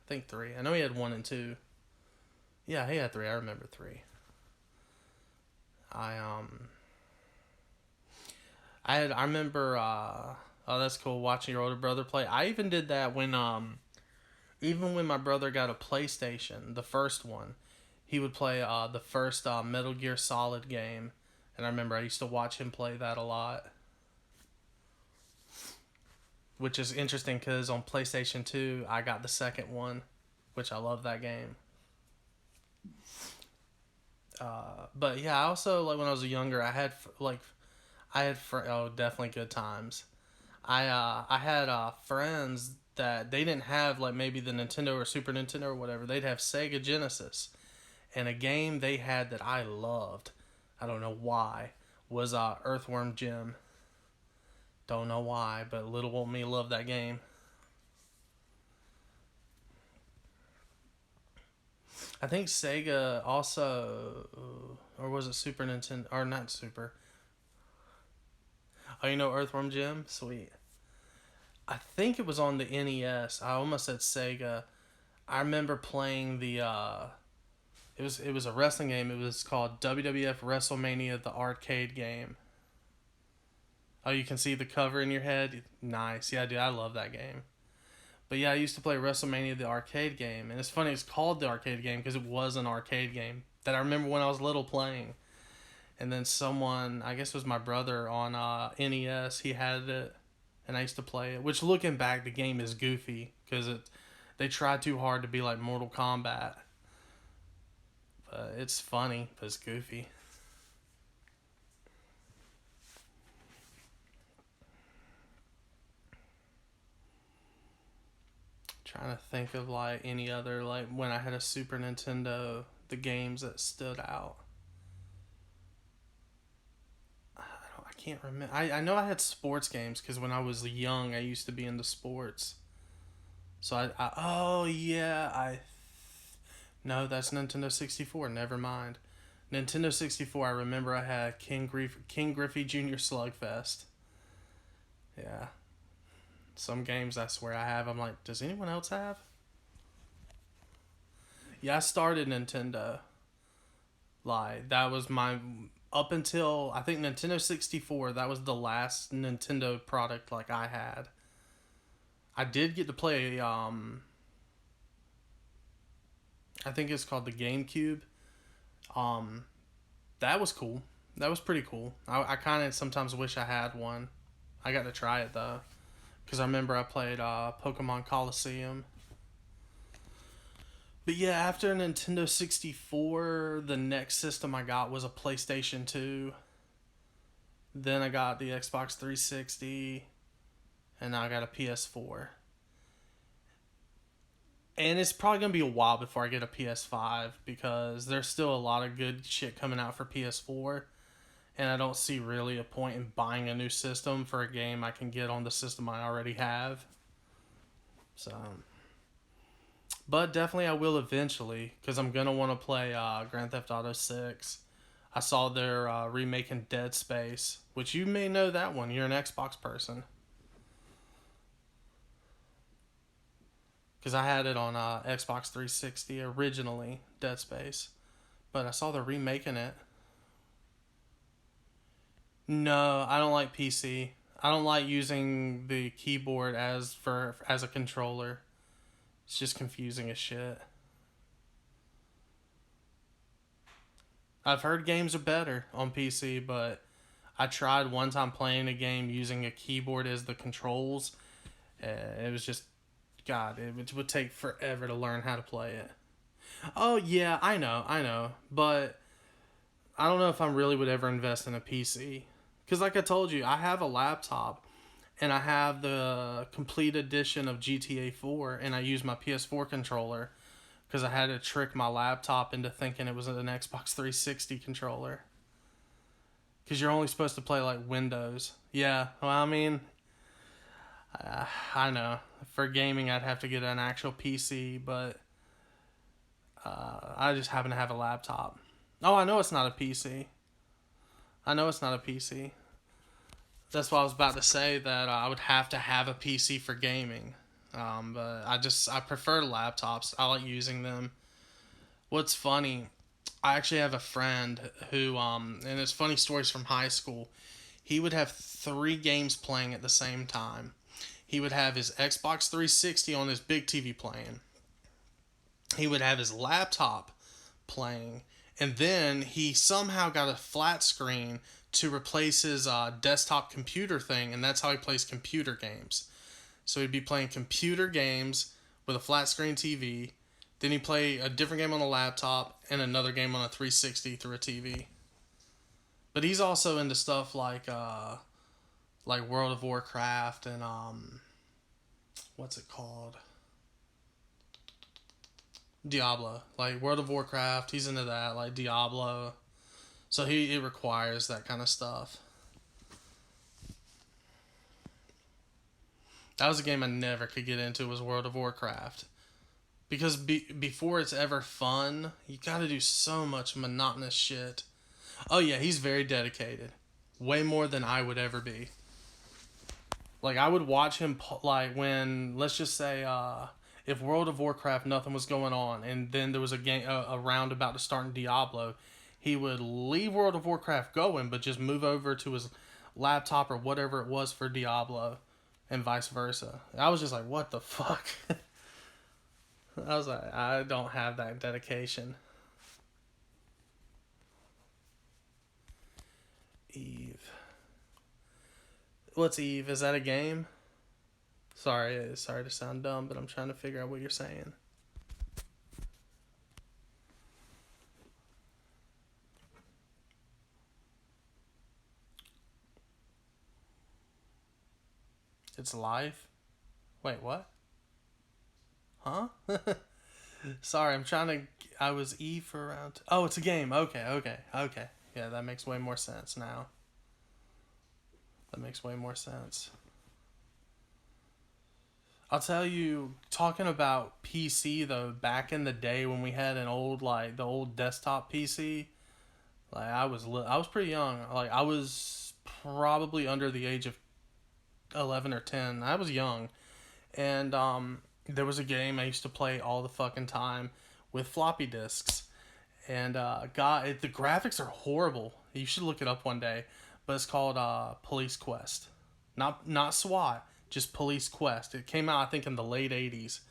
think 3. I know he had 1 and 2. Yeah, he had 3. I remember 3. I um I remember oh that's cool watching your older brother play. I even did that when even when my brother got a PlayStation, the first one, he would play the first Metal Gear Solid game, and I remember I used to watch him play that a lot, which is interesting because on PlayStation 2 I got the second one, which I love that game. But yeah, I also like when I was younger, I had oh definitely good times. I had friends that they didn't have like maybe the Nintendo or Super Nintendo or whatever. They'd have Sega Genesis, and a game they had that I loved, I don't know why, was Earthworm Jim. Don't know why, but little old me loved that game. I think Sega also, or was it Super Nintendo, or not Super? Oh, you know Earthworm Jim? Sweet. I think it was on the NES. I almost said Sega. I remember playing the it was a wrestling game. It was called WWF WrestleMania the arcade game. Oh, you can see the cover in your head. Nice. Yeah, dude, I love that game. But yeah, I used to play WrestleMania the arcade game, and it's funny it's called the arcade game because it was an arcade game that I remember when I was little playing. And then someone, I guess it was my brother on NES, he had it, and I used to play it. Which looking back, the game is goofy because they tried too hard to be like Mortal Kombat. But it's funny, but it's goofy. Trying to think of like any other like when I had a Super Nintendo, the games that stood out. I can't remember. I know I had sports games because when I was young, I used to be into sports. So oh yeah, I no, that's Nintendo 64. Never mind. Nintendo 64. I remember I had King Griffey Jr. Slugfest. Yeah, some games I swear I have. I'm like, does anyone else have? Yeah, I started Nintendo. Like that was my up until I think Nintendo 64. That was the last Nintendo product like I had. I did get to play. I think it's called the GameCube. Um, that was cool. That was pretty cool. I kind of sometimes wish I had one. I got to try it though, because I remember I played Pokemon Coliseum. But yeah, after Nintendo 64, the next system I got was a PlayStation 2. Then I got the Xbox 360, and now I got a PS4. And it's probably going to be a while before I get a PS5 because there's still a lot of good shit coming out for PS4. And I don't see really a point in buying a new system for a game I can get on the system I already have. So, but definitely I will eventually because I'm going to want to play Grand Theft Auto 6. I saw they're remaking Dead Space, which you may know that one. You're an Xbox person. Because I had it on Xbox 360 originally, Dead Space. But I saw they're remaking it. No, I don't like PC. I don't like using the keyboard as a controller. It's just confusing as shit. I've heard games are better on PC, but I tried one time playing a game using a keyboard as the controls. It was just, God, it would take forever to learn how to play it. Oh yeah, I know, but I don't know if I really would ever invest in a PC. Because like I told you, I have a laptop, and I have the complete edition of GTA 4, and I use my PS4 controller because I had to trick my laptop into thinking it was an Xbox 360 controller. Because you're only supposed to play like Windows. Yeah, well, I mean, I know. For gaming, I'd have to get an actual PC, but I just happen to have a laptop. Oh, I know it's not a PC. I know it's not a PC. That's why I was about to say that I would have to have a PC for gaming. But I prefer laptops. I like using them. What's funny, I actually have a friend who and it's funny stories from high school. He would have 3 games playing at the same time. He would have his Xbox 360 on his big TV playing. He would have his laptop playing, and then he somehow got a flat screen to replace his desktop computer thing, and that's how he plays computer games. So he'd be playing computer games with a flat screen TV. Then he'd play a different game on the laptop and another game on a 360 through a TV. But he's also into stuff like World of Warcraft and what's it called? Diablo. Like World of Warcraft, he's into that, like Diablo. So it requires that kind of stuff. That was a game I never could get into, was World of Warcraft. Because before it's ever fun, you gotta do so much monotonous shit. Oh yeah, he's very dedicated. Way more than I would ever be. Like, I would watch him, like, when, let's just say, if World of Warcraft, nothing was going on, and then there was a round about to start in Diablo, he would leave World of Warcraft going, but just move over to his laptop or whatever it was for Diablo, and vice versa. I was just like, what the fuck? I was like, I don't have that dedication. Eve. What's Eve? Is that a game? Sorry to sound dumb, but I'm trying to figure out what you're saying. It's life? Wait, what? Huh? Sorry, I was E for around. Oh, it's a game. Okay. Yeah, that makes way more sense now. That makes way more sense. I'll tell you, talking about PC though, back in the day when we had an old, like, the old desktop PC, like, I was pretty young. Like, I was probably under the age of 11 or 10. I was young. And there was a game I used to play all the fucking time with floppy disks. And the graphics are horrible. You should look it up one day. But it's called Police Quest. Not SWAT, just Police Quest. It came out, I think, in the late 80s.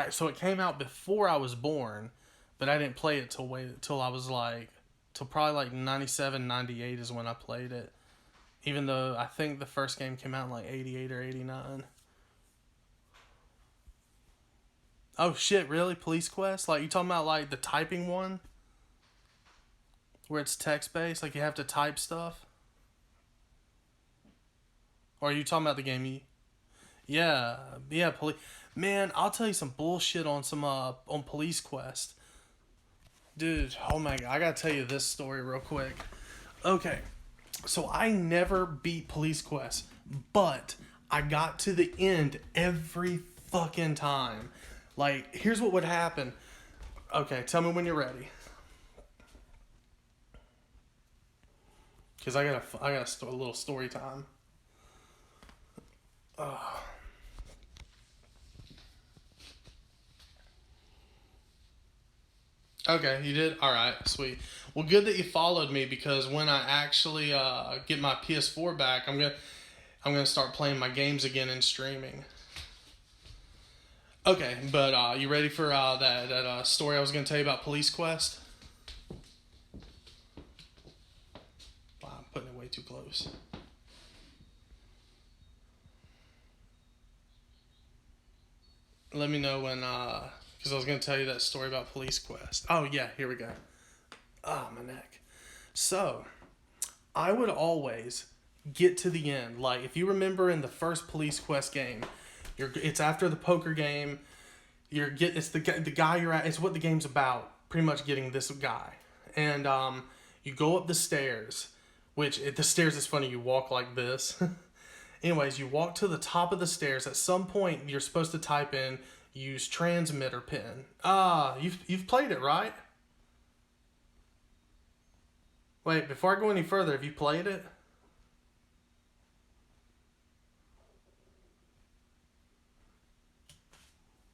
So it came out before I was born, but I didn't play it till I was like, till probably like 97, 98 is when I played it. Even though I think the first game came out in like 88 or 89. Oh shit, really? Police Quest? Like, you talking about like the typing one? Where it's text based, like you have to type stuff? Or are you talking about the game Yeah, police. Man, I'll tell you some bullshit on on Police Quest. Dude, oh my god, I gotta tell you this story real quick. Okay, so I never beat Police Quest, but I got to the end every fucking time. Like, here's what would happen. Okay, tell me when you're ready. Because I got a little story time. Okay, you did? Alright, sweet. Well, good that you followed me, because when I actually get my PS4 back, I'm gonna start playing my games again and streaming. Okay, but you ready for that story I was gonna tell you about Police Quest? Wow, I'm putting it way too close. Let me know when, because I was gonna tell you that story about Police Quest. Oh yeah, here we go. Oh, my neck. So, I would always get to the end. Like, if you remember in the first Police Quest game, it's after the poker game. It's the guy you're at. It's what the game's about. Pretty much getting this guy, and you go up the stairs, which the stairs is funny. You walk like this. Anyways, you walk to the top of the stairs. At some point, you're supposed to type in use transmitter pin. You've played it, right? Wait, before I go any further, have you played it?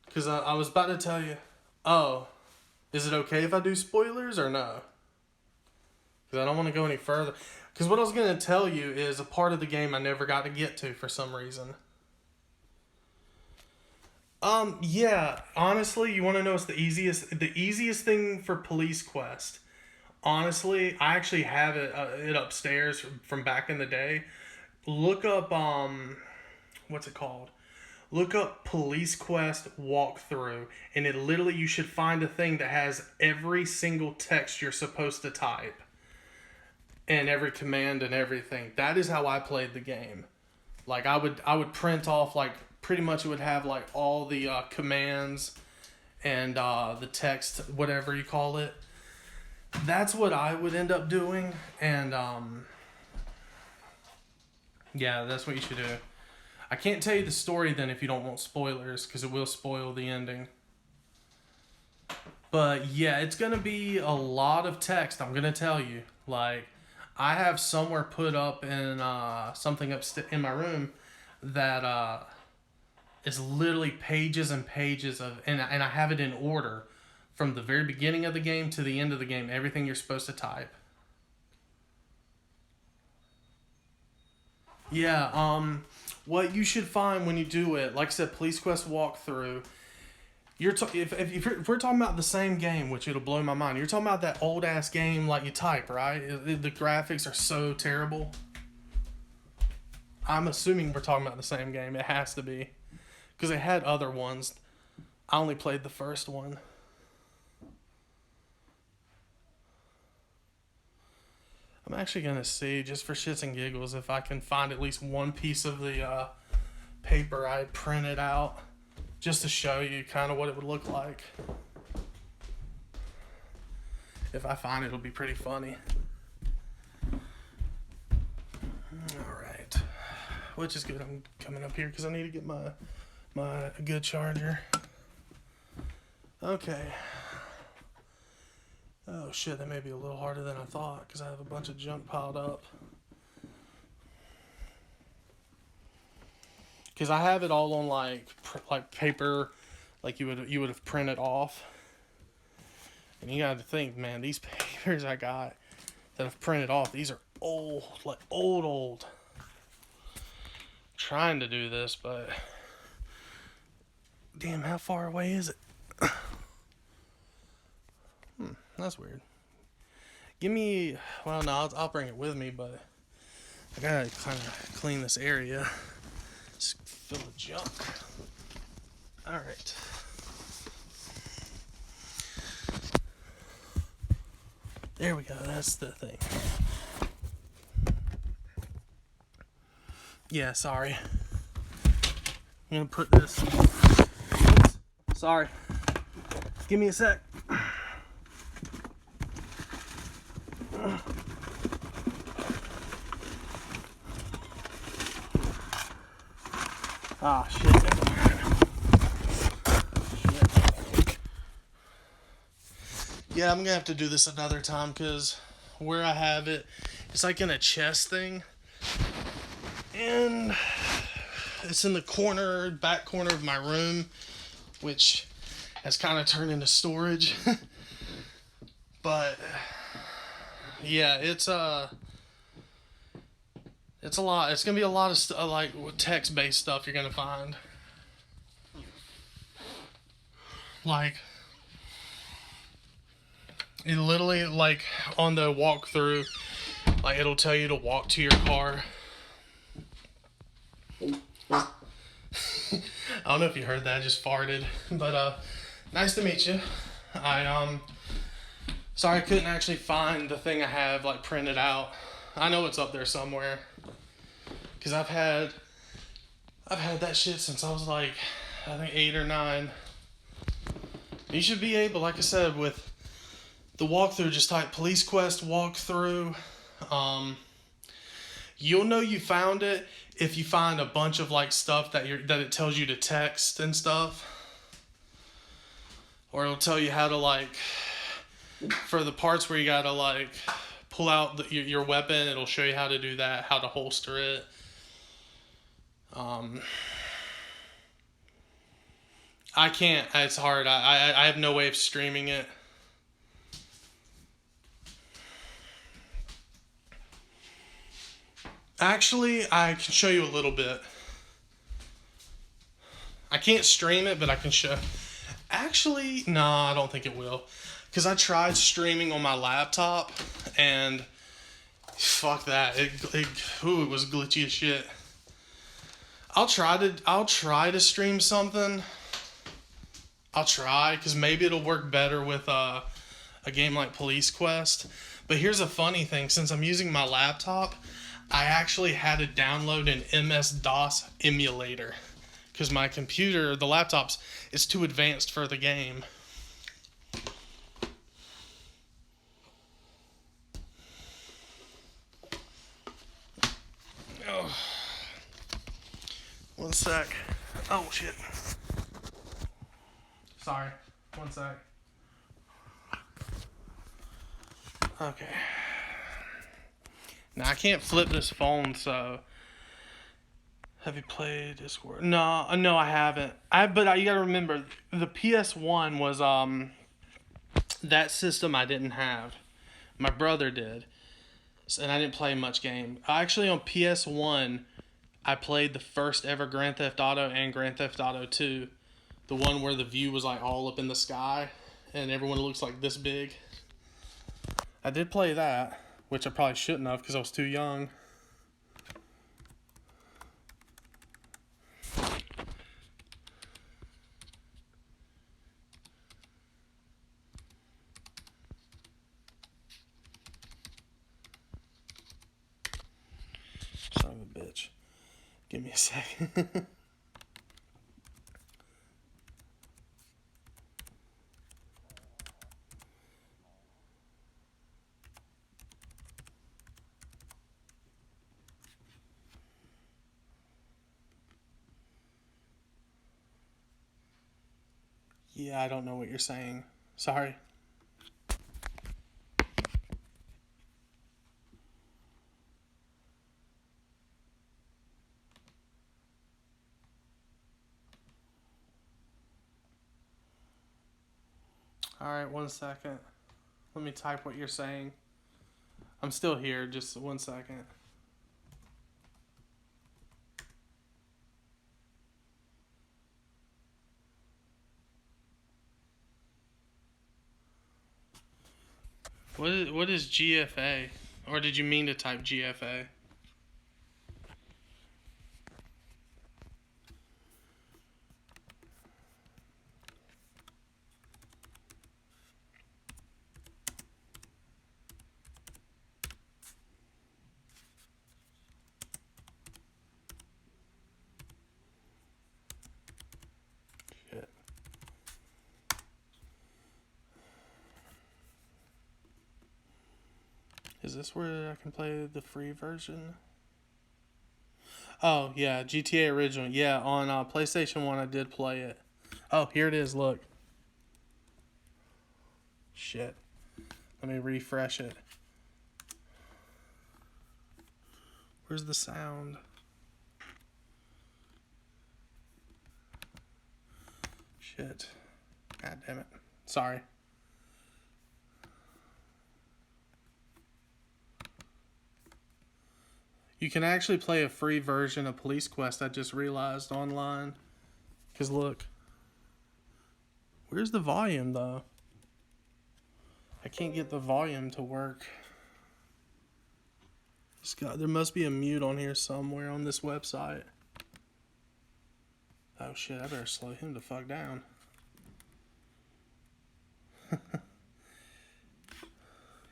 Because I was about to tell you. Oh, is it okay if I do spoilers or no? Because I don't want to go any further. Because what I was going to tell you is a part of the game I never got to get to for some reason. Yeah, honestly, you want to know what's the easiest thing for Police Quest? Honestly, I actually have it upstairs from back in the day. Look up, what's it called? Look up Police Quest walkthrough, and you should find a thing that has every single text you're supposed to type. And every command and everything. That is how I played the game. Like, I would print off, like, pretty much it would have, like, all the commands and the text, whatever you call it. That's what I would end up doing. And, yeah, that's what you should do. I can't tell you the story then if you don't want spoilers, because it will spoil the ending. But, yeah, it's going to be a lot of text, I'm going to tell you. Like, I have somewhere put up in something in my room that is literally pages and pages of, and I have it in order from the very beginning of the game to the end of the game, everything you're supposed to type. Yeah, what you should find when you do it, like I said, Police Quest walkthrough. If we're talking about the same game, which it'll blow my mind, you're talking about that old ass game like you type, right? The graphics are so terrible. I'm assuming we're talking about the same game. It has to be, because it had other ones. I only played the first one. I'm actually gonna see, just for shits and giggles, if I can find at least one piece of the paper I printed out. Just to show you kind of what it would look like. If I find it, it'll be pretty funny. Alright. Which is good. I'm coming up here because I need to get my good charger. Okay. Oh shit, that may be a little harder than I thought because I have a bunch of junk piled up. Because I have it all on like paper, like you would have printed off. And you got to think, man, these papers I got that I've printed off, these are old, like old. Trying to do this, but damn, how far away is it? That's weird. Give me, well, no, I'll bring it with me, but I gotta kind of clean this area. Just fill the junk. Alright. There we go, that's the thing. Yeah, sorry. I'm gonna put this. Oops, sorry. Give me a sec. Ah, shit. Yeah, I'm gonna have to do this another time because where I have it, it's like in a chest thing. And it's in the back corner of my room, which has kind of turned into storage. But yeah, it's a lot. It's gonna be a lot of like text-based stuff you're gonna find. Like, it literally, like on the walkthrough, like it'll tell you to walk to your car. I don't know if you heard that. I just farted. But nice to meet you. Sorry I couldn't actually find the thing I have like printed out. I know it's up there somewhere. Because I've had that shit since I was like, I think 8 or 9. You should be able, like I said, with the walkthrough, just type Police Quest walkthrough. You'll know you found it if you find a bunch of like stuff that it tells you to text and stuff. Or it'll tell you how to like, for the parts where you gotta like pull out your weapon, it'll show you how to do that, how to holster it. I can't. It's hard. I have no way of streaming it. Actually, I can show you a little bit. I can't stream it, but I can show. Actually, no, I don't think it will. Because I tried streaming on my laptop, and fuck that. It was glitchy as shit. I'll try to stream something. I'll try, because maybe it'll work better with a game like Police Quest. But here's a funny thing. Since I'm using my laptop, I actually had to download an MS-DOS emulator. Because my computer, the laptop's, is too advanced for the game. Oh. One sec. Oh, shit. Sorry. One sec. Okay. Now, I can't flip this phone, so... Have you played Discord? No, I haven't. But you gotta remember, the PS1 was, that system I didn't have. My brother did. And I didn't play much game. Actually, on PS1, I played the first ever Grand Theft Auto and Grand Theft Auto 2. The one where the view was like all up in the sky and everyone looks like this big. I did play that, which I probably shouldn't have because I was too young. Son of a bitch. Give me a second. Yeah, I don't know what you're saying. Sorry. Alright, 1 second. Let me type what you're saying. I'm still here, just 1 second. What is GFA? Or did you mean to type GFA? Shit. Is this where I can play the free version? Oh, yeah, GTA Original. Yeah, on PlayStation 1 I did play it. Oh, here it is, look. Shit. Let me refresh it. Where's the sound? Shit. God damn it. Sorry. You can actually play a free version of Police Quest, I just realized, online. Because look. Where's the volume, though? I can't get the volume to work. There must be a mute on here somewhere on this website. Oh shit, I better slow him the fuck down.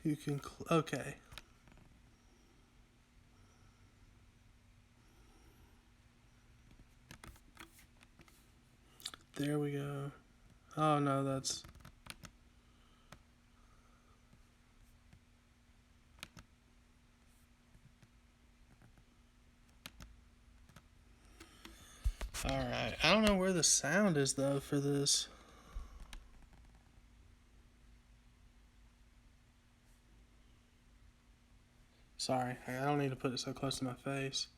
You can... okay. There we go. Oh no, that's... Alright, I don't know where the sound is though for this. Sorry, I don't need to put it so close to my face.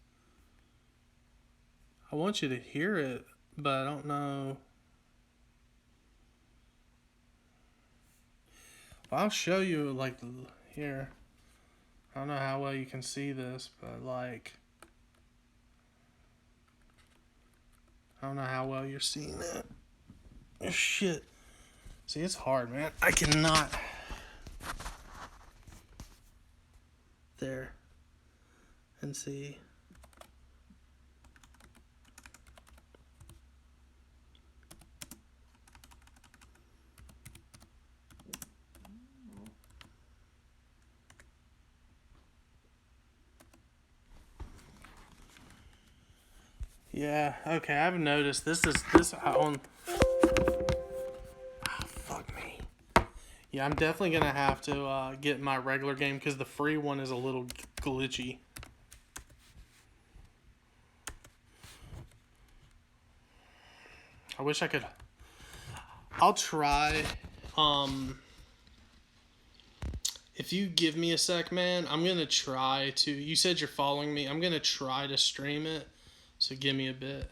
I want you to hear it, but I don't know. Well, I'll show you, like, here. I don't know how well you can see this, but, like... I don't know how well you're seeing it. Oh, shit. See, it's hard, man. I cannot... There. And see... Yeah, okay, I've noticed this on... Oh, fuck me. Yeah, I'm definitely gonna have to get my regular game because the free one is a little glitchy. I wish I could... I'll try, if you give me a sec, man, I'm gonna try to... You said you're following me. I'm gonna try to stream it, so give me a bit.